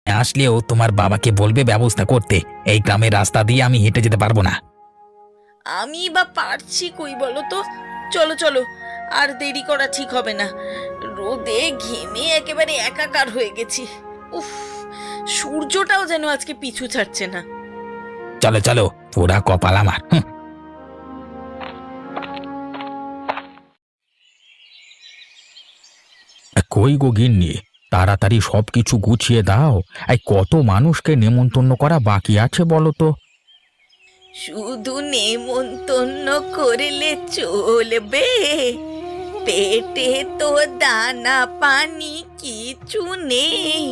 আসলেও তোমার বাবাকে বলবে ব্যবস্থা করতে। এই গ্রামের রাস্তা দিয়ে আমি হেঁটে যেতে পারবো না। আমি বা পারছি কই বলো তো। চলো চলো, আর দেরি করা ঠিক হবে না। রোদে ঘেমে একেবারে একাকার হয়ে গেছি। উফ, সূর্যটাও যেন আজকে পিছু ছাড়ছে না। চলো চলো, পুরা কপাল আমার। কই গো গিন্নি, তাড়াতাড়ি সবকিছু গুছিয়ে দাও। এই কত মানুষকে নেমন্তন্ন করা বাকি আছে বলো তো? শুধু নেমন্তন্ন করলে চলবে? পেটে তো দানা পানি কিছু নেই।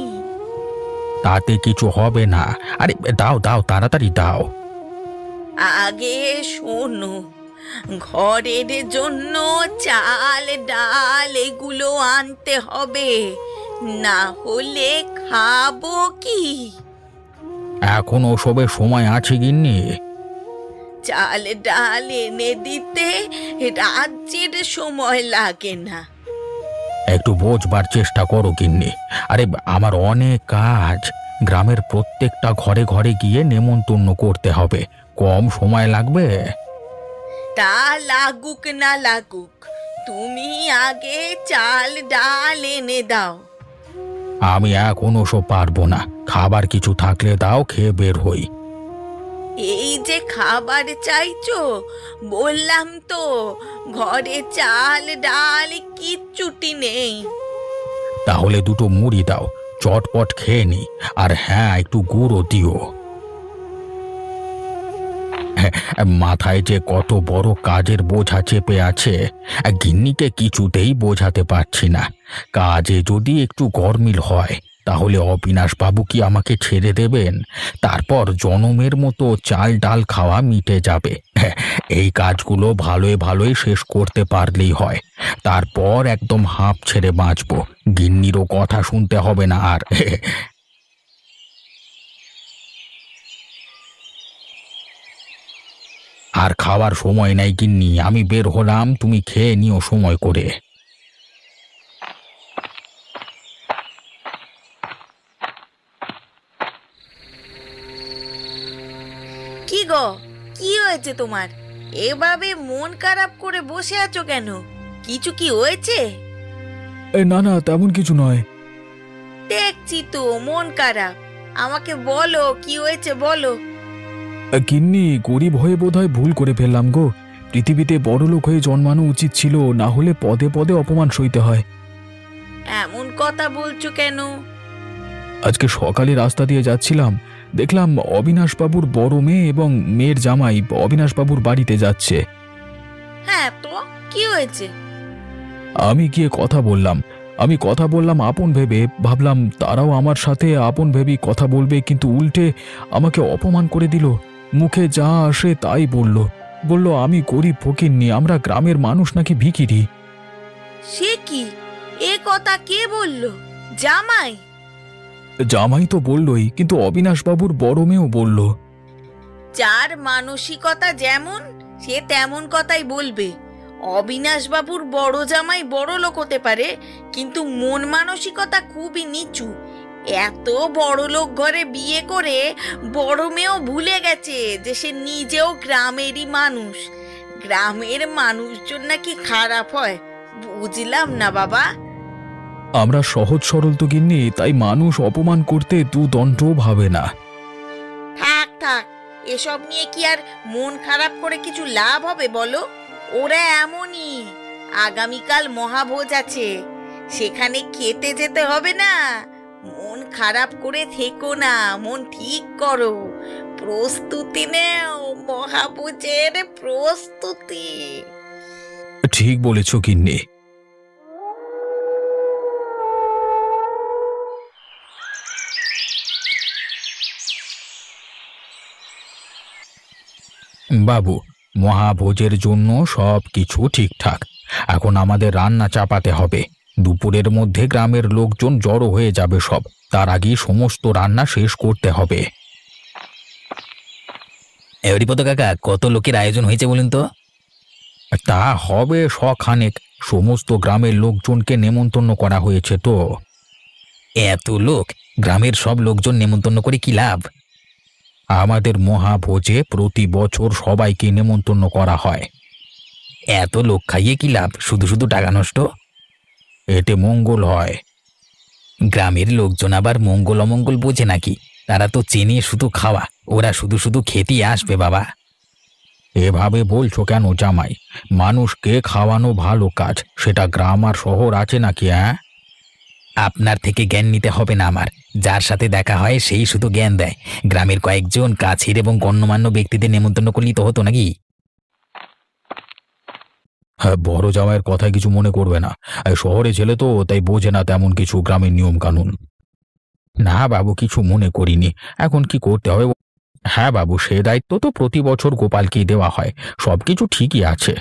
তাতে কিছু হবে না। আরে দাও দাও, তাড়াতাড়ি দাও। আগে শোনো, ঘরের জন্য চাল ডাল এগুলো আনতে হবে, না হলে খাবো কি? এখন ওসবের সময় আছে গিন্নি? চাল ডাল এনে দিতে রাজ্যের সময় লাগে না। একটু বোঝবার চেষ্টা করো গিন্নি। আরে আমার অনেক কাজ। গ্রামের প্রত্যেকটা ঘরে ঘরে গিয়ে নেমন্তন্ন করতে হবে। কম সময় লাগবে? তা লাগুক না লাগুক, তুমি আগে চাল ডাল এনে দাও। আমি এখন ওসব পারবো না। খাবার কিছু থাকলে দাও, খেয়ে বের হই। এই যে খাবার চাইছো, বললাম তো ঘরে চাল ডাল কিচ্ছুটি নেই। তাহলে দুটো মুড়ি দাও, চটপট খেয়ে নি। আর হ্যাঁ, একটু গুঁড়ো দিও। হ্যাঁ, মাথায় যে কত বড় কাজের বোঝা চেপে আছে, গিন্নিকে কিছুতেই বোঝাতে পারছি না। কাজে যদি একটু গরমিল হয় তাহলে অবিনাশ বাবু কি আমাকে ছেড়ে দেবেন? তারপর জনমের মতো চাল ডাল খাওয়া মিটে যাবে। হ্যাঁ, এই কাজগুলো ভালোই ভালোই শেষ করতে পারলেই হয়। তারপর একদম হাঁপ ছেড়ে বাঁচবো। গিন্নিরও কথা শুনতে হবে না আর। আর খাওয়ার সময় নাই গিন্নি, আমি বের হলাম, তুমি খেয়ে নিও সময় করে। কি গো, কি হয়েছে তোমার? এভাবে মন খারাপ করে বসে আছো কেন? কিছু কি হয়েছে? না না, তেমন কিছু নয়। দেখছি তো মন খারাপ। আমাকে বলো কি হয়েছে, বলো। গিন্নি, গরিব হয়ে বোধহয় ভুল করে ফেললাম গো। পৃথিবীতে বড়লোক হয়ে জন্মানো উচিত ছিল, না হলে পদে পদে অপমান সইতে হয়। এমন কথা বলছো কেন? আজকে সকালে রাস্তা দিয়ে যাচ্ছিলাম, দেখলাম অবিনাশবাবুর বড় মেয়ে এবং মেয়ের জামাই অবিনাশবাবুর বাড়িতে যাচ্ছে। হ্যাঁ তো কি হয়েছে? আমি কথা বললাম আপন ভেবে, ভাবলাম তারাও আমার সাথে আপন ভেবেই কথা বলবে, কিন্তু উল্টে আমাকে অপমান করে দিল। মুখে যা আসে তাই বলল আমি গরিব ফকিন্নি, আমরা গ্রামের মানুষ নাকি ভিখিরি। সে কি, এ কথা কে বলল? জামাই? জামাই তো বললই, কিন্তু অবিনাশবাবুর বড় মেয়েও বলল। যার মানসিকতা যেমন সে তেমন কথাই বলবে। অবিনাশ বাবুর বড় জামাই বড় লোক হতে পারে, কিন্তু মন মানসিকতা খুবই নিচু। এত বড় লোক ঘরে বিয়ে করে বড় মেয়েও ভুলে গেছে যে সে নিজেও গ্রামেরই মানুষ। গ্রামের মানুষজন নাকি খারাপ হয়, বুঝলাম না বাবা। আমরা সহজ সরল তো গিন্নি, তাই মানুষ অপমান করতে দু দণ্ডও ভাবে না। থাক থাক, এসব নিয়ে কি আর মন খারাপ করে কিছু লাভ হবে বলো? ওরা এমনই। আগামীকাল মহাভোজ আছে, সেখানে খেতে যেতে হবে না? মন খারাপ করে থেকো না, মন ঠিক করো, প্রস্তুতি নেও, মহাভোজের প্রস্তুতি। ঠিক বলেছ গিন্নি। বাবু, মহাভোজের জন্য সব কিছু ঠিকঠাক। এখন আমাদের রান্না চাপাতে হবে। দুপুরের মধ্যে গ্রামের লোকজন জড়ো হয়ে যাবে সব। তার আগেই সমস্ত রান্না শেষ করতে হবে। হরিপদ কাকা, কত লোকের আয়োজন হয়েছে বলুন তো? তা হবে শখানেক। সমস্ত গ্রামের লোকজনকে নেমন্তন্ন করা হয়েছে তো। এত লোক? গ্রামের সব লোকজন নেমন্তন্ন করে কি লাভ? আমাদের মহাভোজে প্রতি বছর সবাইকে নেমন্তন্ন করা হয়। এত লোক খাইয়ে কি লাভ? শুধু শুধু টাকা নষ্ট। এতে মঙ্গল হয়। গ্রামের লোকজন আবার মঙ্গল অমঙ্গল বোঝে নাকি? তারা তো চেনে শুধু খাওয়া, ওরা শুধু শুধু খেতেই আসবে বাবা। এভাবে বলছো কেন জামাই? মানুষকে খাওয়ানো ভালো কাজ, সেটা গ্রাম আর শহর আছে নাকি? হ্যাঁ, আপনার থেকে জ্ঞান নিতে হবে না আমার। যার সাথে দেখা হয় সেই শুধু জ্ঞান দেয়। গ্রামের কয়েকজন কাছের এবং গণ্যমান্য ব্যক্তিদের নেমন্তন্ন করলেই তো হতো নাকি? হ্যাঁ, বড় জামাইয়ের কথায় কিছু মনে করবে না। শহরে ছেলে তো, তাই বোঝে না তেমন কিছু গ্রামের নিয়ম কানুন। না বাবু, কিছু মনে করিনি। এখন কি করতে হবে? হ্যাঁ বাবু, সে দায়িত্ব তো প্রতি বছর গোপালকেই দেওয়া হয়। সবকিছু ঠিকই আছে।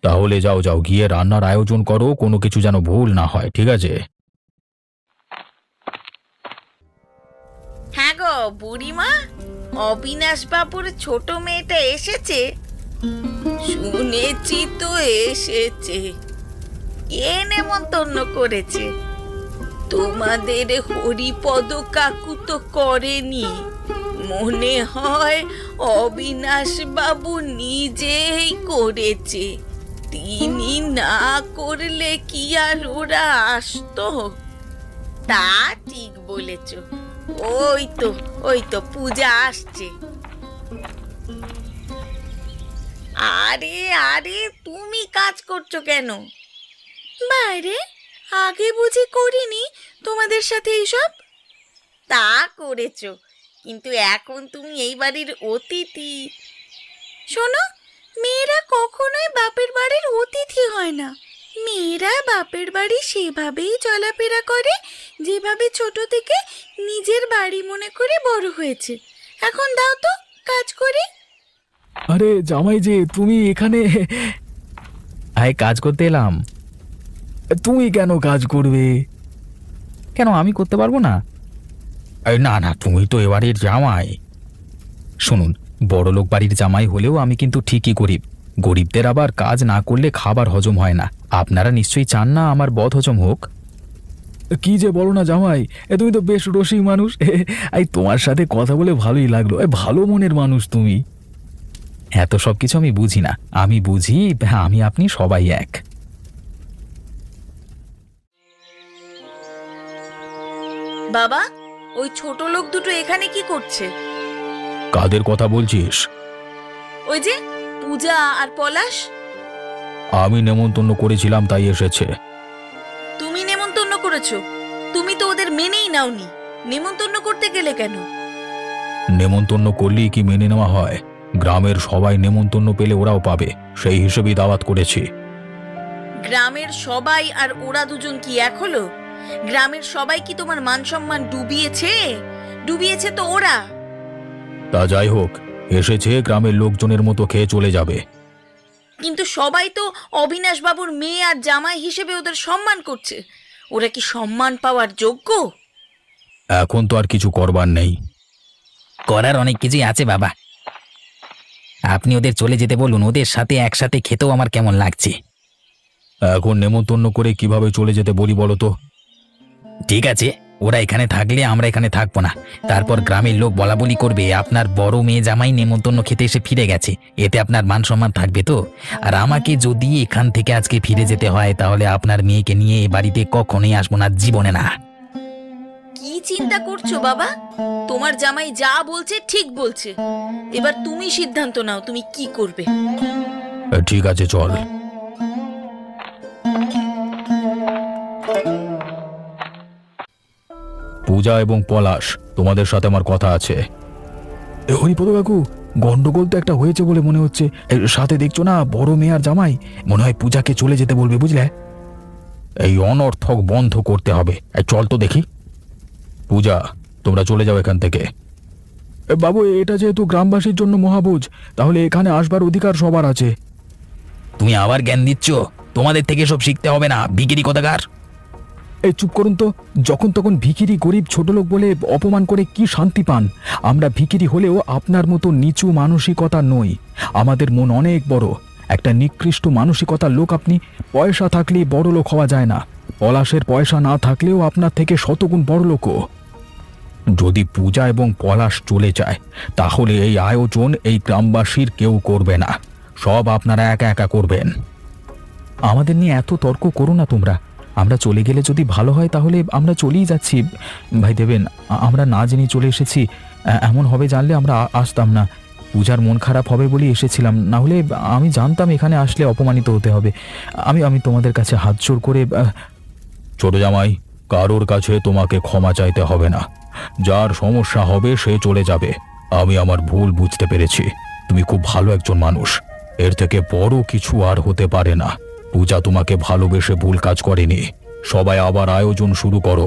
তাহলে যাও যাও, গিয়ে রান্নার আয়োজন করো, কোনো কিছু যেন ভুল না হয়, ঠিক আছে? হ্যাঁ গো বুড়িমা, অবিনাশ বাবুর ছোট মেয়েটা এসেছে। শুনেছি তো এসেছে। কে নেমন্তন্ন করেছে? তোমাদের হরিপদ কাকু তো করেনি। মনে হয় অবিনাশ বাবু নিজেই করেছে। তিনি না করলে কি আর ওরা আসতো? তা ঠিক বলেছ। ওই তো পূজা আসছে। আরে আরে, তুমি কাজ করছো কেন? বাইরে আগে বুঝি করিনি তোমাদের সাথে এইসব? তা করেছো, কিন্তু এখন তুমি এই বাড়ির অতিথি। শোনো, মেয়েরা কখনোই বাপের বাড়ির অতিথি হয় না। মেয়েরা বাপের বাড়ি সেভাবেই চলাফেরা করে যেভাবে ছোট থেকে নিজের বাড়ি মনে করে বড় হয়েছে। এখন দাও তো কাজ করে। আরে জামাই যে, তুমি এখানে? আয়, কাজ করতে এলাম। তুমি কেন কাজ করবে? কেন, আমি করতে পারবো না? না না, তুমি তো এবারের জামাই। শুনুন, বড়লোক বাড়ির জামাই হলেও আমি কিন্তু ঠিকই গরিব। গরিবদের আবার কাজ না করলে খাবার হজম হয় না। আপনারা নিশ্চয়ই চান না আমার বদ হজম হোক। কি যে বলো না জামাই, তুমি তো বেশ রসিক মানুষ। এই তোমার সাথে কথা বলে ভালোই লাগলো। ভালো মনের মানুষ তুমি। এত সব কিছু আমি বুঝি না। আমি বুঝি আমি আপনি সবাই এক। বাবা, ওই ছোট লোক দুটো এখানে কি করছে? কাদের কথা বলছিস? ওই যে পূজা আর পলাশ। আমি নেমন্তন্ন করেছিলাম তাই এসেছে। তুমি নেমন্তন্ন করেছো? তুমি তো ওদের মেনেই নাওনি। নেমন্তন্ন করতে গেলে কেন? নেমন্তন্ন করলেই কি মেনে নেওয়া হয়? গ্রামের সবাই নেমন্তন্ন পেলে ওরাও পাবে, সেই হিসেবেই দাওয়াত করেছি। গ্রামের সবাই আর ওরা দুজন কি এক হলো? গ্রামের সবাই কি তোমার মান সম্মান ডুবিয়েছে? ডুবিয়েছে তো ওরা। তা যাই হোক, এসেছে, গ্রামের লোকজনের মতো খেয়ে চলে যাবে। কিন্তু সবাই তো অবিনাশ বাবুর মেয়ে আর জামাই হিসেবে ওদের সম্মান করছে। ওরা কি সম্মান পাওয়ার যোগ্য? এখন তো আর কিছু করবার নেই। করার অনেক কিছুই আছে বাবা। আপনি ওদের চলে যেতে বলুন, ওদের সাথে একসাথে খেতেও আমার কেমন লাগছে। এখন নেমন্তন্ন করে কিভাবে চলে যেতে বলি বলো তো? ঠিক আছে, ওরা এখানে থাকলে আমরা এখানে থাকবো না। তারপর গ্রামের লোক বলা বলি করবে আপনার বড় মেয়ে জামাই নেমন্তন্ন খেতে এসে ফিরে গেছে। এতে আপনার মান সম্মান থাকবে তো? আর আমাকে যদি এখান থেকে আজকে ফিরে যেতে হয়, তাহলে আপনার মেয়েকে নিয়ে এ বাড়িতে কখনোই আসবো না, জীবনে না। কি চিন্তা করছো বাবা? তোমার জামাই যা বলছে ঠিক বলছে। এবার তুমি সিদ্ধান্ত নাও, তুমি কি করবে। ঠিক আছে, চল। পূজা এবং পলাশ, তোমাদের সাথে আমার কথা আছে। হরিপদ কাকু, গন্ডগোল তো একটা হয়েছে বলে মনে হচ্ছে। সাথে দেখছো না বড় মেয়ে আর জামাই? মনে হয় পূজাকে চলে যেতে বলবে, বুঝলে? এই অনর্থক বন্ধ করতে হবে। চল তো দেখি। পূজা, তোমরা চলে যাও এখান থেকে। বাবু, এটা যেহেতু গ্রামবাসীর জন্য মহাভোজ, তাহলে এখানে আসবার অধিকার সবার আছে। তুমি আবার জ্ঞান দিচ্ছ? তোমাদের থেকে সব শিখতে হবে না, ভিখিরি কোথাকার। এই চুপ করুন তো। যখন তখন ভিখিরি, গরিব, ছোট লোক বলে অপমান করে কি শান্তি পান? আমরা ভিখিরি হলেও আপনার মতো নিচু মানসিকতা নই। আমাদের মন অনেক বড়। একটা নিকৃষ্ট মানসিকতার লোক আপনি। পয়সা থাকলে বড় লোক হওয়া যায় না। পলাশের পয়সা না থাকলেও আপনার থেকে শতগুণ বড় লোকও। যদি পূজা এবং পলাশ চলে যায় তাহলে এই আয়োজন এই গ্রামবাসীর কেউ করবে না, সব আপনারা একা একা করবেন। আমাদের নিয়ে এত তর্ক করো না তোমরা। আমরা চলে গেলে যদি ভালো হয় তাহলে আমরা চলেই যাচ্ছি। ভাই দেবেন, আমরা না জেনে চলে এসেছি। এমন হবে জানলে আমরা আসতাম না। পূজার মন খারাপ হবে বলেই এসেছিলাম, না হলে আমি জানতাম এখানে আসলে অপমানিত হতে হবে। আমি তোমাদের কাছে হাত জোড় করে ছোট জামাই, কারোর কাছে তোমাকে ক্ষমা চাইতে হবে না। যার সমস্যা হবে সে চলে যাবে। আমি আমার ভুল বুঝতে পেরেছি। তুমি খুব ভালো একজন মানুষ, এর থেকে বড় কিছু আর হতে পারে না। পূজা তোমাকে ভালোবেসে ভুল কাজ করেনি। সবাই আবার আয়োজন শুরু করো।